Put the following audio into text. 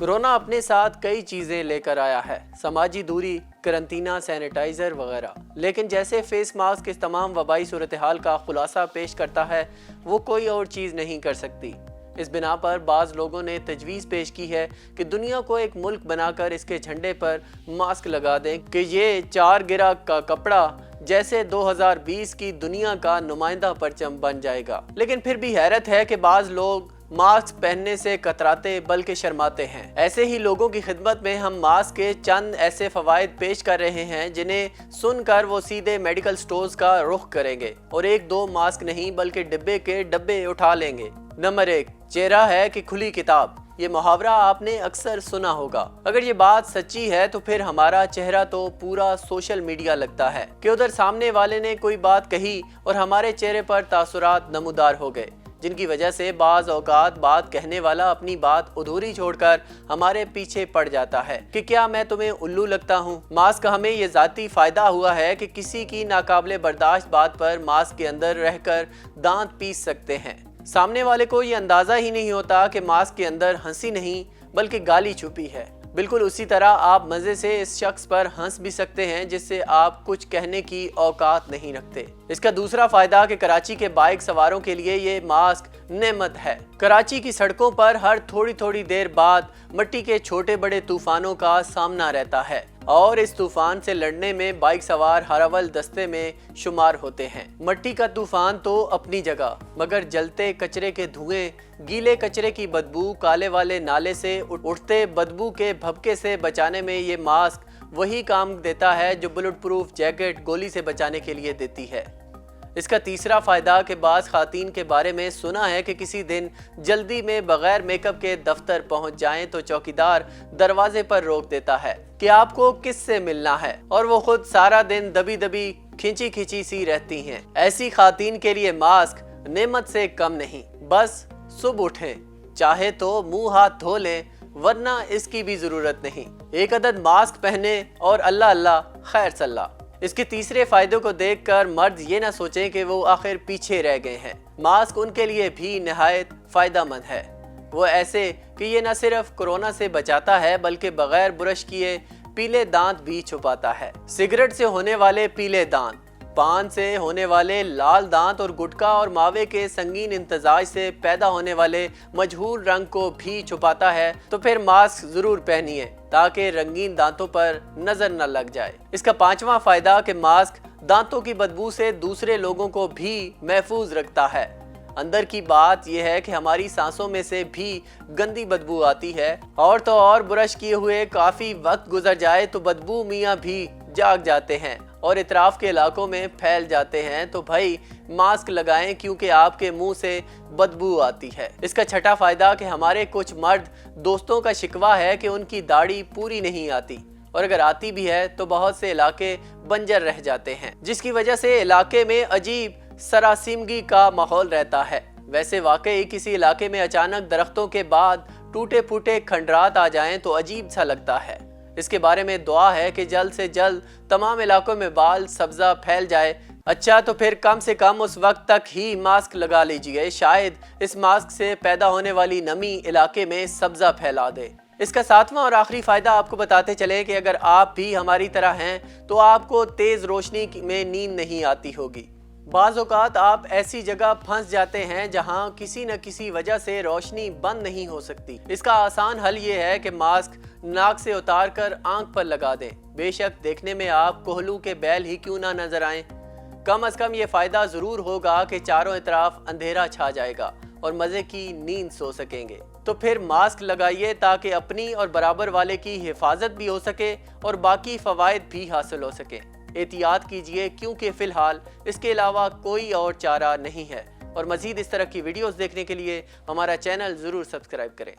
Corona अपने साथ कई चीजें लेकर आया है, समाजी दूरी, करंटीना, सैनिटाइजर वगैरह। लेकिन जैसे फेस मास्क इस तमाम वबाई सूरत हाल का खुलासा पेश करता है, वो कोई और चीज नहीं कर सकती। इस बिना पर बाज़ लोगों ने तजवीज़ पेश की है कि दुनिया को एक मुल्क बनाकर इसके झंडे पर मास्क लगा दें कि ये 4 गिरा का कपड़ा जैसे 2020 की दुनिया का नुमाइंदा परचम बन जाएगा। लेकिन फिर भी हैरत है कि बाज़ लोग मास्क पहनने से कतराते बल्कि शर्माते हैं। ऐसे ही लोगों की खिदमत में हम मास्क के चंद ऐसे फवायद पेश कर रहे हैं जिन्हें सुनकर वो सीधे मेडिकल स्टोर्स का रुख करेंगे और 1-2 मास्क नहीं बल्कि डिब्बे के डब्बे उठा लेंगे। नंबर 1, चेहरा है कि खुली किताब। ये मुहावरा आपने अक्सर सुना होगा। अगर ये बात सच्ची है तो फिर हमारा चेहरा तो पूरा सोशल मीडिया लगता है कि उधर सामने वाले ने कोई बात कही और हमारे चेहरे पर तासुरात नमूदार हो गए, जिनकी वजह से बाज़ औकात बात कहने वाला अपनी बात अधूरी छोड़कर हमारे पीछे पड़ जाता है कि क्या मैं तुम्हें उल्लू लगता हूँ। मास्क का हमें ये ज़ाती फ़ायदा हुआ है कि किसी की नाकाबिले बर्दाश्त बात पर मास्क के अंदर रहकर दांत पीस सकते हैं। सामने वाले को ये अंदाज़ा ही नहीं होता कि मास्क के अंदर हंसी नहीं बल्कि गाली छुपी है। बिल्कुल उसी तरह आप मज़े से इस शख्स पर हंस भी सकते हैं जिससे आप कुछ कहने की औकात नहीं रखते। इसका दूसरा फ़ायदा कि कराची के बाइक सवारों के लिए ये मास्क नेमत है। कराची की सड़कों पर हर थोड़ी थोड़ी देर बाद मिट्टी के छोटे बड़े तूफानों का सामना रहता है और इस तूफान से लड़ने में बाइक सवार हर अव्वल दस्ते में शुमार होते हैं। मिट्टी का तूफान तो अपनी जगह, मगर जलते कचरे के धुएं, गीले कचरे की बदबू, काले वाले नाले से उठते बदबू के भभके से बचाने में ये मास्क वही काम देता है जो बुलेट प्रूफ जैकेट गोली से बचाने के लिए देती है। इसका तीसरा फ़ायदा कि बाज़ ख़ातीन के बारे में सुना है कि किसी दिन जल्दी में बग़ैर मेकअप के दफ्तर पहुंच जाएं तो चौकीदार दरवाजे पर रोक देता है कि आपको किससे मिलना है, और वो खुद सारा दिन दबी दबी खिंची खिंची सी रहती हैं। ऐसी ख़ातीन के लिए मास्क नेमत से कम नहीं। बस सुबह उठें, चाहे तो मुंह हाथ धो लें, वरना इसकी भी ज़रूरत नहीं। एक अदद मास्क पहने और अल्लाह अल्लाह खैर सल्ला। इसके तीसरे फायदों को देखकर मर्द ये ना सोचें कि वो आखिर पीछे रह गए हैं। मास्क उनके लिए भी निहायत फ़ायदेमंद है। वो ऐसे कि ये न सिर्फ कोरोना से बचाता है बल्कि बगैर ब्रश किए पीले दांत भी छुपाता है। सिगरेट से होने वाले पीले दांत, पान से होने वाले लाल दांत और गुटखा और मावे के संगीन इम्तजाज से पैदा होने वाले मजहूल रंग को भी छुपाता है। तो फिर मास्क जरूर पहनिए ताकि रंगीन दांतों पर नजर न लग जाए। इसका पांचवा फायदा कि मास्क दांतों की बदबू से दूसरे लोगों को भी महफूज रखता है। अंदर की बात यह है कि हमारी सांसों में से भी गंदी बदबू आती है, और तो और ब्रश किए हुए काफी वक्त गुजर जाए तो बदबू मियाँ भी जाग जाते हैं और इतराफ के इलाकों में फैल जाते हैं। तो भाई मास्क लगाएं क्योंकि आपके मुंह से बदबू आती है। इसका छठा फायदा कि हमारे कुछ मर्द दोस्तों का शिकवा है कि उनकी दाढ़ी पूरी नहीं आती, और अगर आती भी है तो बहुत से इलाके बंजर रह जाते हैं, जिसकी वजह से इलाके में अजीब सरासिमगी का माहौल रहता है। वैसे वाकई किसी इलाके में अचानक दरख्तों के बाद टूटे फूटे खंडरात आ जाएं तो अजीब सा लगता है। इसके बारे में दुआ है कि जल्द से जल्द तमाम इलाकों में बाल सब्जा फैल जाए। अच्छा, तो फिर कम से कम उस वक्त तक ही मास्क लगा लीजिए, शायद इस मास्क से पैदा होने वाली नमी इलाके में सब्जा फैला दे। इसका सातवां और आखिरी फायदा आपको बताते चले कि अगर आप भी हमारी तरह हैं तो आपको तेज रोशनी में नींद नहीं आती होगी। बाज़ औक़ात आप ऐसी जगह फंस जाते हैं जहां किसी न किसी वजह से रोशनी बंद नहीं हो सकती। इसका आसान हल ये है कि मास्क नाक से उतार कर आंख पर लगा दें। बेशक देखने में आप कोहलू के बैल ही क्यों ना नजर आएं, कम से कम ये फ़ायदा ज़रूर होगा कि चारों तरफ अंधेरा छा जाएगा और मज़े की नींद सो सकेंगे। तो फिर मास्क लगाइए ताकि अपनी और बराबर वाले की हिफाजत भी हो सके और बाकी फ़वाइद भी हासिल हो सके। एहतियात कीजिए क्योंकि फ़िलहाल इसके अलावा कोई और चारा नहीं है। और मज़ीद इस तरह की वीडियोस देखने के लिए हमारा चैनल ज़रूर सब्सक्राइब करें।